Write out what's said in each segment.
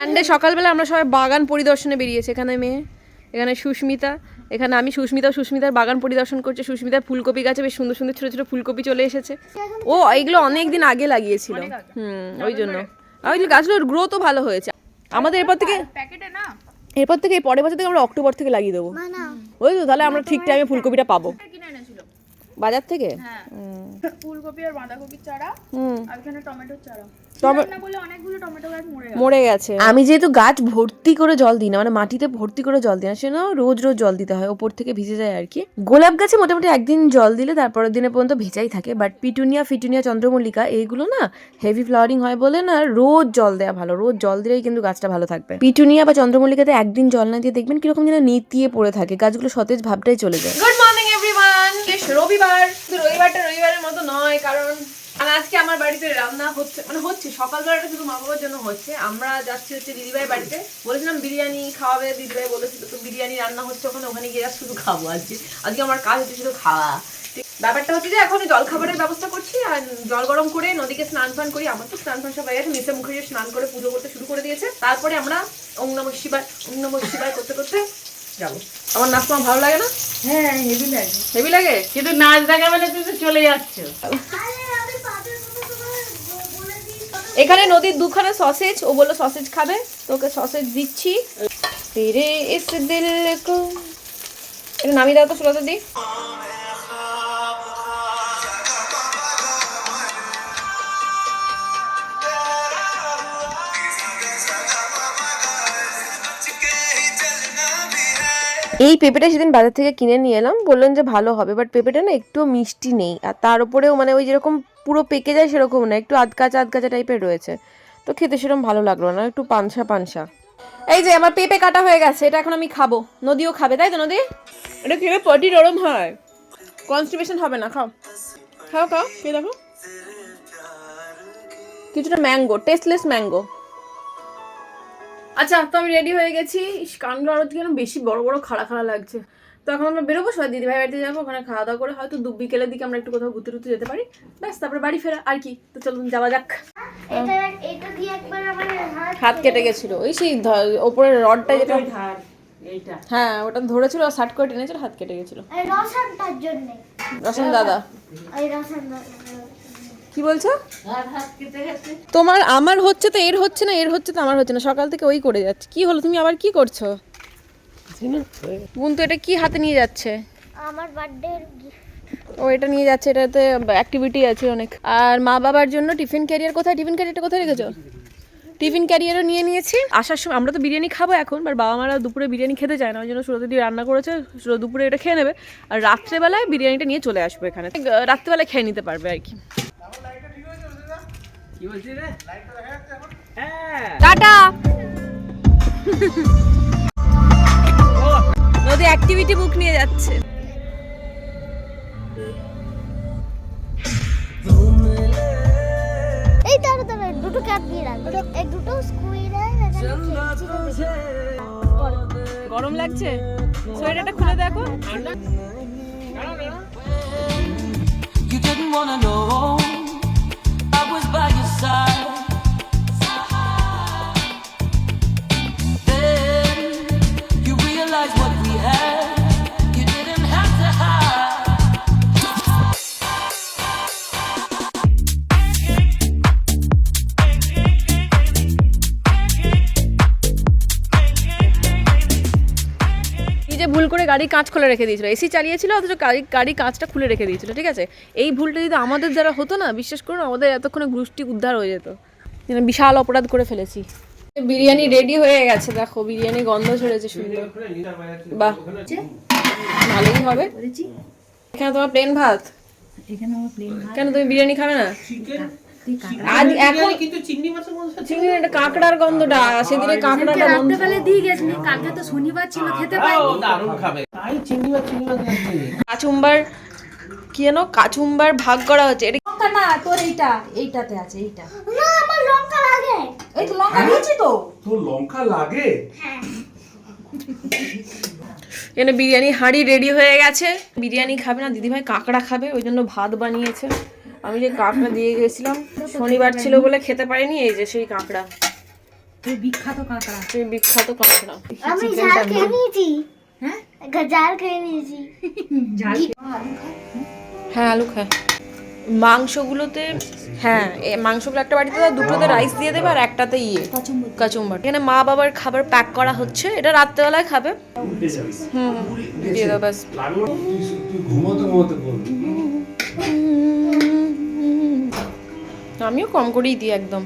Sunday সকালবেলা আমরা সবাই বাগান পরিদর্শনে বেরিয়েছি। এখানে মেয়ে, এখানে সুস্মিতা, এখানে আমি। সুস্মিতার বাগান পরিদর্শন করছে। সুস্মিতার ফুলকপি গাছে বেশ সুন্দর সুন্দর ছোট ছোট ফুলকপি চলে এসেছে। ও এগুলো অনেকদিন আগে লাগিয়েছিল। ওই জন্য ওই গাছগুলোর গ্রোথও ভালো হয়েছে। আমাদের এরপর থেকে এই পরের বছর থেকে আমরা অক্টোবর থেকে লাগিয়ে দেবো, বুঝলো? তাহলে আমরা ঠিক টাইমে ফুলকপিটা পাবো বাজার থেকে। ফুলকপি আর বাঁধাকপির চারা আর এখানে টমেটোর চারা মরে গেছে। আমি যেহেতু গাছ ভর্তি করে জল দিই না, মানে মাটিতে ভর্তি করে জল দিই না, সেজন্য রোজ রোজ জল দিতে হয়, ওপর থেকে ভিজে যায় আর কি। গোলাপ গাছে মোটামুটি একদিন জল দিলে তারপরের দিনে পর্যন্ত ভেজাই থাকে। বাট পিটুনিয়া, চন্দ্রমল্লিকা এইগুলো না হেভি ফ্লাওয়ারিং হয় বলে না রোজ জল দেওয়া ভালো। রোজ জল দিলেই কিন্তু গাছটা ভালো থাকবে। পিটুনিয়া বা চন্দ্রমল্লিকাতে একদিন জল না দিয়ে দেখবেন কিরকম যেন নেতিয়ে পড়ে থাকে, গাছগুলো সতেজ ভাবটাই চলে যায়। Good morning everyone. রবিবারের মতো নয়, কারণ আজকে আমার বাড়িতে রান্না হচ্ছে, মানে হচ্ছে সকালবেলাটা শুধু মা বাবার জন্য হচ্ছে। আমরা যাচ্ছি হচ্ছে দিদিভাই বাড়িতে, বলেছিলাম বিরিয়ানি খাওয়াবে, দিদিভাই বলেছিল তো বিরিয়ানি রান্না হচ্ছে ওখানে গিয়ে শুধু খাবো। আজকে আমার কাজ হচ্ছে শুধু খাওয়া। ব্যাপারটা হচ্ছে যে এখন জল খাবারের ব্যবস্থা করছি, আর জল গরম করে নদীকে স্নান ফান করি। আমার তো স্নান ফান সব হয়ে গেছে, মিশে মুখে স্নান করে পুজো করতে শুরু করে দিয়েছে। তারপরে আমরা ওং নমঃ শিবায় করতে করতে যাবো। আমার নাচ তোমার ভালো লাগে না? হ্যাঁ, হেভি লাগে, কিন্তু নাচ দেখা মানে তুমি তো চলে যাচ্ছ। এখানে নদীর দুখানা সসেজ, ও বললো সসেজ খাবে, তোকে সসেজ দিচ্ছি। তেরে ইস দিল কো, এটা নামিয়ে দাও তো সুলতা দি। এই পেঁপেটা সেদিন বাজার থেকে কিনে নিয়ে এলাম, বললেন যে ভালো হবে, বাট পেঁপেটা না একটু মিষ্টি নেই, আর তার উপরেও মানে ওই যেরকম পুরো পেকে যায় সেরকম না, একটু আধকাচা টাইপের রয়েছে, তো খেতে সেরকম ভালো লাগলো না, একটু পানসা। এই যে আমার পেঁপে কাটা হয়ে গেছে, এটা এখন আমি খাবো, নদীও খাবে, তাই তো নদী? এটা খেয়ে পটি নরম হয়, কনস্টিপেশন হবে না। খাও খেয়ে দেখো, কিছুটা ম্যাঙ্গো, টেস্টলেস ম্যাঙ্গো। আচ্ছা, তো আমি রেডি হয়ে গেছি। কানগুলো আরো যেন বেশি বড় খাড়া লাগছে। তো এখন আমরা বেরোবো, সবাই দিদিভাই বাড়িতে যাবো, ওখানে খাওয়া দাওয়া করে হয়তো বিকেলের দিকে আমরা একটু কোথাও ঘুরতে যেতে পারি, ব্যাস তারপরে বাড়ি ফেরা আর কি। তো চলুন যাওয়া যাক। হাত কেটে গেছিল ওই সেই ওপরের রডটা যেটা, হ্যাঁ ওটা ধরেছিল, শার্ট করে টেনেছিল, হাত কেটে গেছিল। রসন দাদা কি বলছো? তোমার আমার হচ্ছে তো এর হচ্ছে না, এর হচ্ছে তো আমার হচ্ছে না, সকাল থেকে ওই করে যাচ্ছে। কি হলো, তুমি আবার কি করছো? বুনতু এটা কি হাতে নিয়ে যাচ্ছে? আমার বার্থডে ও এটা নিয়ে যাচ্ছে, এটাতে অ্যাক্টিভিটি আছে অনেক। আর মা বাবার জন্য টিফিন ক্যারিয়ার কোথায়? টিফিন ক্যারিয়ারটা কোথায় রেখেছো? টিফিন ক্যারিয়ারও নিয়ে নিয়েছি। আসার সময় আমরা তো বিরিয়ানি খাবো এখন, বাট বাবা মারা দুপুরে বিরিয়ানি খেতে চায় না, ওই জন্য সুরত দিয়ে রান্না করেছে, দুপুরে এটা খেয়ে নেবে, আর রাত্রেবেলায় বিরিয়ানিটা নিয়ে চলে আসবো এখানে, রাত্রেবেলায় খেয়ে নিতে পারবে আর কি। টাটা। নদী অ্যাক্টিভিটি বুক নিয়ে যাচ্ছে। এই তাড়াতাড়ি দুটো ক্যাপ দিয়ে রাখবে, এই দুটো স্কুইরে গরম লাগছে, সোয়েটারটা খুলে দেখো। You didn't wanna know I was by your side. Then you realize what we had. You didn't have to hide. ভুল করে গাড়ির কাঁচ খুলে রেখে দিয়েছিল, এসি চালিয়েছিল অথচ গাড়ির কাঁচটা খুলে রেখে দিয়েছিল, ঠিক আছে? এই ভুলটা যদি আমাদের দ্বারা হতো না, বিশ্বাস করুন আমাদের এতক্ষণে গোষ্ঠী উদ্ধার হয়ে যেত। বিশাল অপরাধ করে ফেলেছি। বিরিয়ানি রেডি হয়ে গেছে, দেখো বিরিয়ানি গন্ধ ছড়েছে সুন্দর, বাহ ভালোই হবে। এখানে তোমার প্লেন ভাত, কেন তুমি বিরিয়ানি খাবে না? আজ এখন কিন্তু চিংড়ি এটা কাঁকড়ার গন্ধটা, সেদিনে কাঁকড়াটা রাত্রেবেলা দিয়ে গেছিলি, কালকে তো শনিবার ছিল, খেতে পাইনি। দারুণ খাবে। তাই চিংড়ি মাছ কাচুম্বার কি জানো, কাচুম্বার ভাগ করা হচ্ছে। এটা লঙ্কা না, তোর এইটাতে আছে, এইটা না আমার লঙ্কা লাগে। এই তো লঙ্কা দিয়েছি তো। তোর লঙ্কা লাগে? হ্যাঁ। এখানে বিরিয়ানি হাঁড়ি রেডি হয়ে গেছে। বিরিয়ানি খাবে না দিদিভাই, কাঁকড়া খাবে, ওই জন্য ভাত বানিয়েছে। আমি যে কাঁকড়া দিয়ে গেছিলাম, শনিবার ছিল বলে খেতে পারিনি, এই যে সেই কাঁকড়া। বিখ্যাত কাঁকড়া। আমি ঝাল খেয়ে নিয়েছি। হ্যাঁ ঝাল খেয়ে নিয়েছি। হ্যাঁ আলু খায়। মাংসগুলোতে হ্যাঁ মাংসগুলো একটা বাটিতে দাও, দুটোতে রাইস দিয়ে দেবে আর একটাতে কাচুম্বার। এখানে মা বাবার খাবার প্যাক করা হচ্ছে, এটা রাত্রেবেলায় খাবে। দিয়ে দাও ব্যাস। আমিও কম করেই দিই একদম।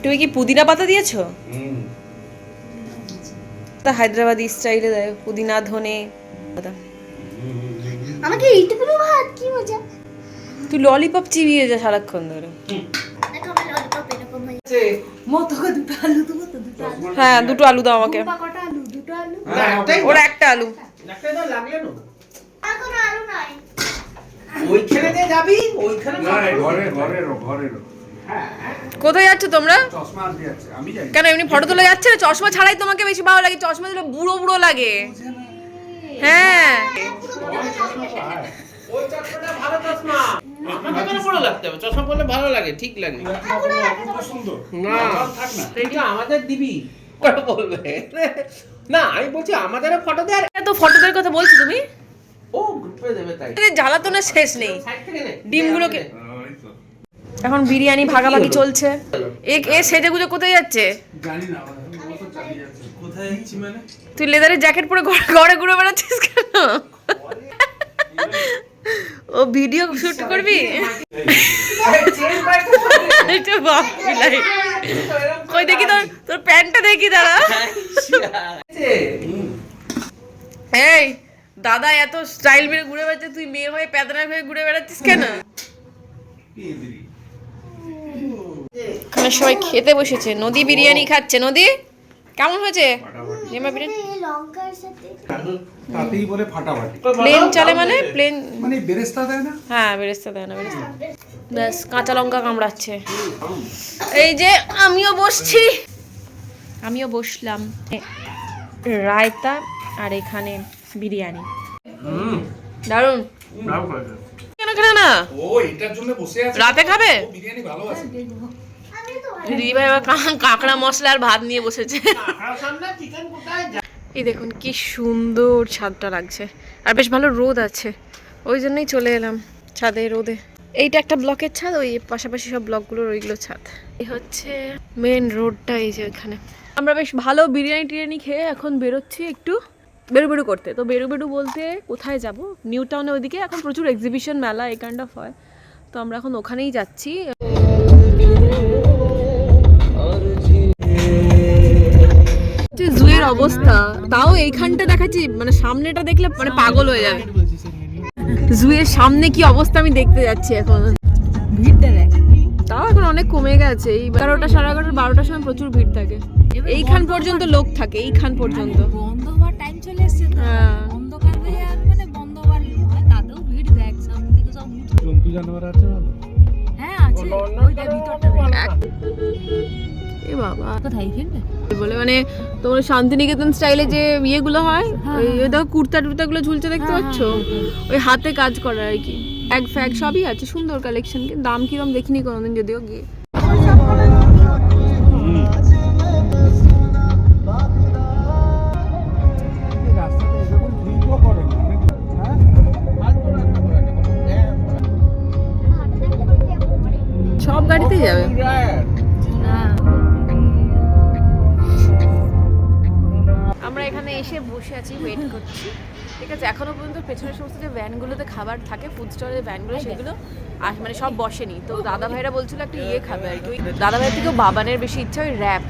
তুমি কি পুদিনা পাতা দিয়েছো? তা হায়দ্রাবাদি স্টাইলে দেয় পুদিনা ধনে পাতা। আমাকে এইটুকুনি ভাত কি মজা। তুই ললিপপ চিবিয়ে যা সারাক্ষণ ধরে। দেখো আমি ললিপপ এরকম হয়ে হ্যাঁ দুটো আলু দাও আমাকে। ওর একটা আলু। আর কোনো আলু নাই। ওইখানে যে যাবি ওইখানে কোথায় যাচ্ছ তোমরা? চশমা দিয়ে যাচ্ছে আমি যাই কেন এমনি ফটো তোলা যাচ্ছে না? চশমা ছাড়াই তোমাকে বেশি ভালো লাগে, চশমা দিলে বুড়ো বুড়ো লাগে। হ্যাঁ ওই চশমাটা ভালো চশমা আমাকে কেন বড় লাগতে হবে? চশমা পরলে ভালো লাগে, ঠিক লাগে সুন্দর না থাক না এটা আমাদের দিবি কথা বলবে না। আমি বলছি আমাদেরও ফটো দে। আর এত ফটোদের কথা বলছো তুমি? ও গ্রুপে দেবে তাই জ্বালাতনের শেষ নেই। সাইড থেকে নে ডিমগুলোকে এখন বিরিয়ানি ভাগাভাগি চলছে। এ সেজে গুজে কোথায় যাচ্ছে? জানি না মতো চালিয়ে যাচ্ছে। কোথায় যাচ্ছি মানে? তুই লেদারের জ্যাকেট পরে ঘরে ঘুরে বেড়াচ্ছিস কেন? ও ভিডিও শুট করবি? একটু বাপ বিলাই। কই দেখি তোর প্যান্টটা দেখি দাঁড়া। এই দাদা এত স্টাইল মেরে ঘুরে বেড়াচ্ছে, তুই মেয়ে হয়ে প্যাদনা হয়ে ঘুরে বেড়াচ্ছিস কেন? এখানে সবাই খেতে বসেছে। নদী বিরিয়ানি খাচ্ছে। নদী কেমন হয়েছে? লঙ্কার সাথে তাতেই বলে ফাটাফাটি। প্লেন চলে মানে প্লেন মানে বেরেস্তা দেয় না? হ্যাঁ বেরেস্তা দেয় না, বেরেস্তা ব্যাস কাঁচা লঙ্কা কামড়াচ্ছে। এই যে আমিও বসছি, আমিও বসলাম। রায়তা আর এখানে বিরিয়ানি দারুন। কেন খেলে না? ও এটার জন্য বসে আছে। রাতে খাবে? ও বিরিয়ানি ভালো আছে। আমি তো দিদি ভাই আবার কাঁকড়া মশলা আর ভাত নিয়ে বসেছে। আর সামনে চিকেন কোথায় যা এই দেখুন কি সুন্দর ছাদটা লাগছে, আর বেশ ভালো রোদ আছে, ওই জন্যই চলে এলাম ছাদে রোদে। এইটা একটা ব্লকের ছাদ, ওই পাশাপাশি সব ব্লকগুলোর ওইগুলো ছাদ। এই হচ্ছে মেন রোডটা, এই যে এখানে। আমরা বেশ ভালো বিরিয়ানি টিরিয়ানি খেয়ে এখন বেরোচ্ছি একটু বেরু করতে। তো বেরু বলতে কোথায় যাব? নিউ টাউনে ওইদিকে এখন প্রচুর এক্সিবিশন মেলা এই কাইন্ড অফ হয়, তো আমরা এখন ওখানেই যাচ্ছি। জুয়ের অবস্থা তাও এইখানটা দেখাচ্ছি, মানে সামনেটা দেখলে মানে পাগল হয়ে যাবে। জুয়ের সামনে কি অবস্থা আমি দেখতে যাচ্ছি এখন। ভিড়টা দেখ, তাও এখন অনেক কমে গেছে। এই 11টা 11:30 12টার সময় প্রচুর ভিড় থাকে, এইখান পর্যন্ত লোক থাকে, এইখান পর্যন্ত। বন্ধ হওয়ার টাইম চলে এসেছে তো, হ্যাঁ অন্ধকার হয়ে আর মানে বন্ধ হওয়ার তাতেও ভিড় দেখ, সামনে দিকে সব উঠে। জন্তু জানোয়ার আছে ভালো? হ্যাঁ আছে, ওই দেখ ভিতরটা দেখ। এ বাবা কোথায় এখানটা? বলে মানে তোমার শান্তিনিকেতন স্টাইলে যে ইয়েগুলো হয়, ওই দেখো কুর্তা টুর্তাগুলো ঝুলছে দেখতে পাচ্ছ, ওই হাতে কাজ করা আর কি। ব্যাগ ফ্যাগ সবই আছে, সুন্দর কালেকশন। দাম কিরম দেখিনি কোনোদিন, যদিও গিয়ে। রাস্তাতে এরকম ভিড়ও করে না নাকি? হ্যাঁ সব গাড়িতেই যাবে। আমরা এখানে এসে বসে আছি, ওয়েট করছি, ঠিক আছে। এখনো পর্যন্ত পেছনের সমস্ত যে ভ্যানগুলোতে খাবার থাকে, ফুড স্টলের ভ্যানগুলো, সেগুলো আর মানে সব বসেনি। তো দাদা ভাইরা বলছিল একটা ইয়ে খাবে আর কি। ওই দাদা ভাইয়ের থেকেও বাবানের বেশি ইচ্ছা ওই র্যাপ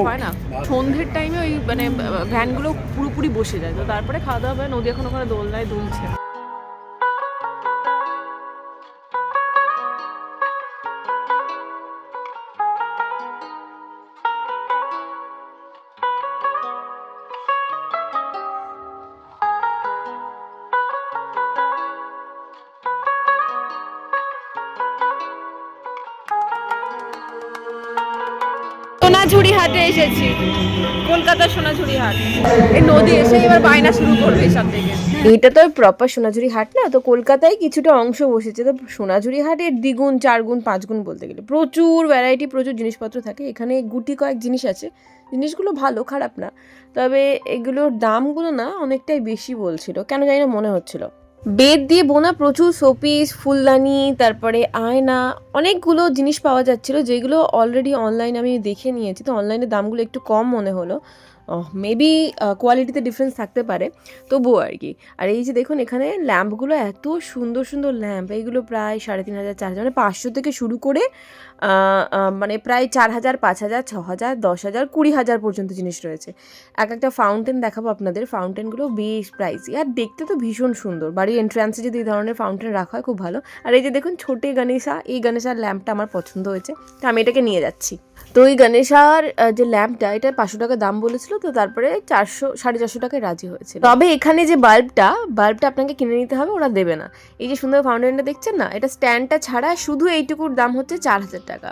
হয় না, সন্ধ্যের টাইমে ওই মানে ভ্যানগুলো পুরোপুরি বসে যায়। তো তারপরে খাওয়া দাওয়া হবে। নদী এখন ওখানে দোলনায় দুলছে। সোনাঝুরি হাটে এসেছি, কলকাতার সোনাঝুরি হাট। এই নদী এসে এবার বায়না শুরু করবে এসব থেকে। এটা তো প্রপার সোনাঝুরি হাট না, তো কলকাতায় কিছুটা অংশ বসেছে, তো সোনাঝুরি হাটের দ্বিগুণ 4 গুণ 5 গুণ বলতে গেলে প্রচুর ভ্যারাইটি, প্রচুর জিনিসপত্র থাকে। এখানে গুটি কয়েক জিনিস আছে, জিনিসগুলো ভালো, খারাপ না, তবে এগুলোর দামগুলো না অনেকটাই বেশি বলছিল, কেন জানি না মনে হচ্ছিল। বেত দিয়ে বোনা প্রচুর শোপিস, ফুলদানি, তারপরে আয়না, অনেকগুলো জিনিস পাওয়া যাচ্ছিলো, যেগুলো অলরেডি অনলাইনে আমি দেখে নিয়েছি, তো অনলাইনে দামগুলো একটু কম মনে হলো। মেবি কোয়ালিটিতে ডিফারেন্স থাকতে পারে, তবুও আর কি। আর এই যে দেখুন এখানে ল্যাম্পগুলো, এত সুন্দর সুন্দর ল্যাম্প, এইগুলো প্রায় 3500 4000, মানে 500 থেকে শুরু করে মানে প্রায় 4000 5000 6000 10000 20000 পর্যন্ত জিনিস রয়েছে। একটা ফাউন্টেন দেখাবো আপনাদের, ফাউন্টেনগুলো বেশ প্রাইসি আর দেখতে তো ভীষণ সুন্দর। বাড়ির এন্ট্রান্সে যদি এই ধরনের ফাউন্টেন রাখা হয় খুব ভালো। আর এই যে দেখুন ছোটে গণেশা, এই গণেশার ল্যাম্পটা আমার পছন্দ হয়েছে, তো আমি এটাকে নিয়ে যাচ্ছি। তো এই গণেশার যে ল্যাম্পটা, এটা 500 টাকা দাম বলেছিল, তো তারপরে 400 টাকায় রাজি হয়েছে। তবে এখানে যে বাল্বটা আপনাকে কিনে নিতে হবে, ওরা দেবে না। এই যে সুন্দর ফাউন্টেনটা দেখছেন না, এটা স্ট্যান্ডটা ছাড়া শুধু এইটুকুর দাম হচ্ছে 4000 টাকা,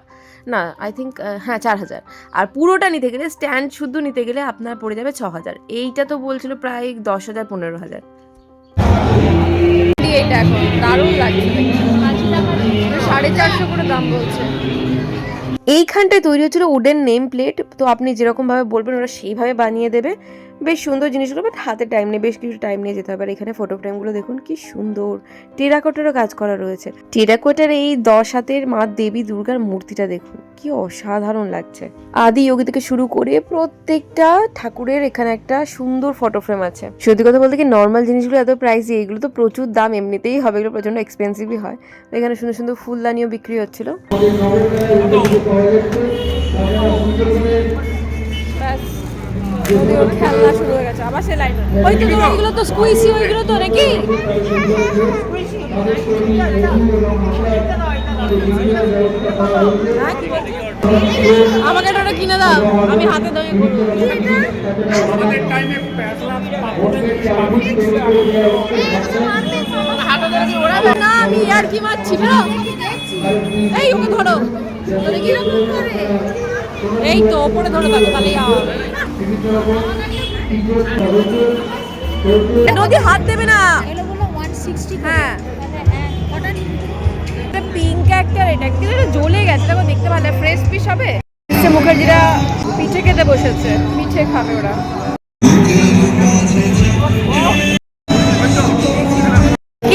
না আই থিঙ্ক হ্যাঁ 4000। আর পুরোটা নিতে গেলে, স্ট্যান্ড শুদ্ধ নিতে গেলে আপনার পড়ে যাবে 6000। এইটা তো বলছিল প্রায় 10,000 15,000। এটা এখন দারুণ লাগছে, 450 করে দাম বলছে। এইখানটায় তৈরি হচ্ছিল উডেন নেম প্লেট, তো আপনি যেরকমভাবে বলবেন ওরা সেইভাবে বানিয়ে দেবে। বেশ সুন্দর জিনিসগুলো, বাট হাতে টাইম নেই, বেশ কিছু টাইম নিয়ে যেতে হবে। আর এখানে ফটো ফ্রেমগুলো দেখুন কি সুন্দর, টেরাকোটারও কাজ করা রয়েছে। টেরাকোটার এই 10 হাতের মা দেবী দুর্গার মূর্তিটা দেখুন কি অসাধারণ লাগছে। আদি যোগী থেকে শুরু করে প্রত্যেকটা ঠাকুরের এখানে একটা সুন্দর ফটো ফ্রেম আছে। সত্যি কথা বলতে কি নর্মাল জিনিসগুলো এত প্রাইসি, এগুলো তো প্রচুর দাম এমনিতেই হবে, এগুলো প্রচন্ড এক্সপেন্সিভই হয়। এখানে সুন্দর সুন্দর ফুলদানিও বিক্রি হচ্ছিল। খেলনা শুরু হয়ে গেছে আবার, সে লাইন ওই তো ওইগুলো তো স্কুইসি, ওইগুলো তো নাকি আমাকে এটা কিনে দাও, আমি হাতে দাঁড়িয়ে করবো। ওড়াবে না, আমি আর কি মারছি, বেরো। এই ওকে ধরো, এই তো ওপরে ধরে থাকো, তাহলেই হবে। নদী হাত দেবে না, হ্যাঁ পিঙ্ক একটা, এটা কিন্তু জ্বলে গেছে, দেখো দেখতে ভালো, ফ্রেশ পিস হবে। মুখার্জিরা পিঠে খেতে বসেছে, পিঠে খাবে ওরা।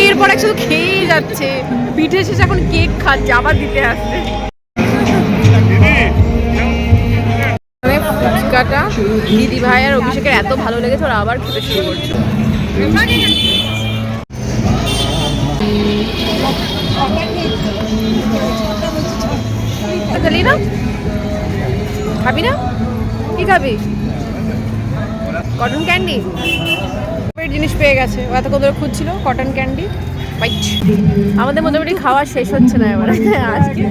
এরপর শুধু খেয়েই যাচ্ছে, পিঠে শেষে এখন কেক খাচ্ছে, আবার দিতে আসছে। ফুচকাটা দিদি ভাই আর অভিষেকের এত ভালো লেগেছে, ওরা আবার খেতে শুরু করছে। চলি না, খাবি না? কি খাবি? কটন ক্যান্ডি জিনিস পেয়ে গেছে, ও এতক্ষণ ধরে খুঁজছিল কটন ক্যান্ডি। আমাদের মোটামুটি খাওয়া শেষ হচ্ছে না এবার, আজকে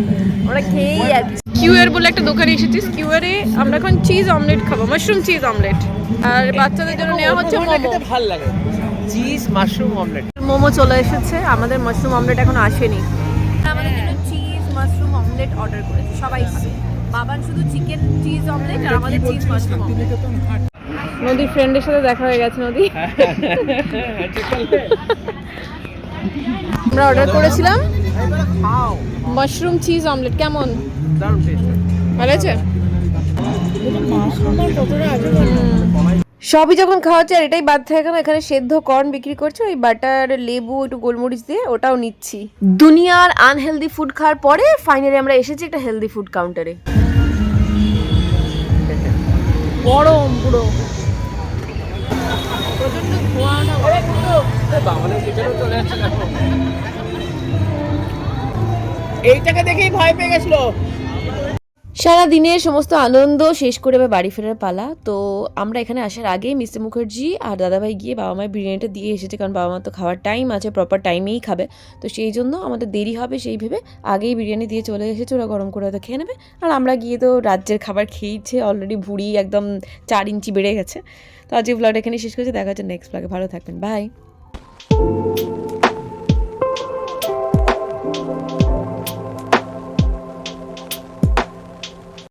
আমরা খেয়েই যাচ্ছি। কিউয়ার বলে একটা দোকানে এসেছি, কিউয়ারে আমরা এখন চিজ অমলেট খাবো, মাশরুম চিজ অমলেট। আর বাচ্চাদের জন্য নেওয়া হচ্ছে মোমো, ভালো লাগে চিজ মাশরুম অমলেট। মোমো চলে এসেছে, আমাদের মাশরুম অমলেট এখন আসেনি। আমাদের জন্য চিজ মাশরুম অমলেট অর্ডার করেছি, সবাই খাবে। বাবার শুধু চিকেন চিজ অমলেট আর আমাদের চিজ মাশরুম অমলেট। নদীর ফ্রেন্ডের সাথে দেখা হয়ে গেছে। নদী আমরা অর্ডার করেছিলাম মাশরুম চিজ অমলেট, কেমন? ভালো আছে? সবই যখন খাওয়া হচ্ছে আর এটাই বাদ থেকে গেল, এখানে সেদ্ধ কর্ন বিক্রি করছে, ওই বাটার লেবু একটু গোলমরিচ দিয়ে ওটাও নিচ্ছি। দুনিয়ার আনহেলদি ফুড খাওয়ার পরে ফাইনালি আমরা এসেছি একটা হেলদি ফুড কাউন্টারে। গরম পুরো, প্রচন্ড ধোঁয়া এইটাকে দেখেই ভয় পেয়ে গেছিল। সারা দিনের সমস্ত আনন্দ শেষ করে এবার বাড়ি ফেরার পালা। তো আমরা এখানে আসার আগে মিস্টার মুখার্জি আর দাদাভাই গিয়ে বাবা মায়ের বিরিয়ানিটা দিয়ে এসেছে, কারণ বাবা মা তো খাওয়ার টাইম আছে, প্রপার টাইমেই খাবে, তো সেই জন্য আমাদের দেরি হবে সেই ভেবে আগেই বিরিয়ানি দিয়ে চলে এসেছে। ওরা গরম করে হয়তো খেয়ে নেবে, আর আমরা গিয়ে তো রাজ্যের খাবার খেয়েছে, অলরেডি ভুঁড়ি একদম 4 ইঞ্চি বেড়ে গেছে। তো আজকে ব্লগটা এখানে শেষ করেছি, দেখা হচ্ছে নেক্সট ব্লগে। ভালো থাকবেন, বাই।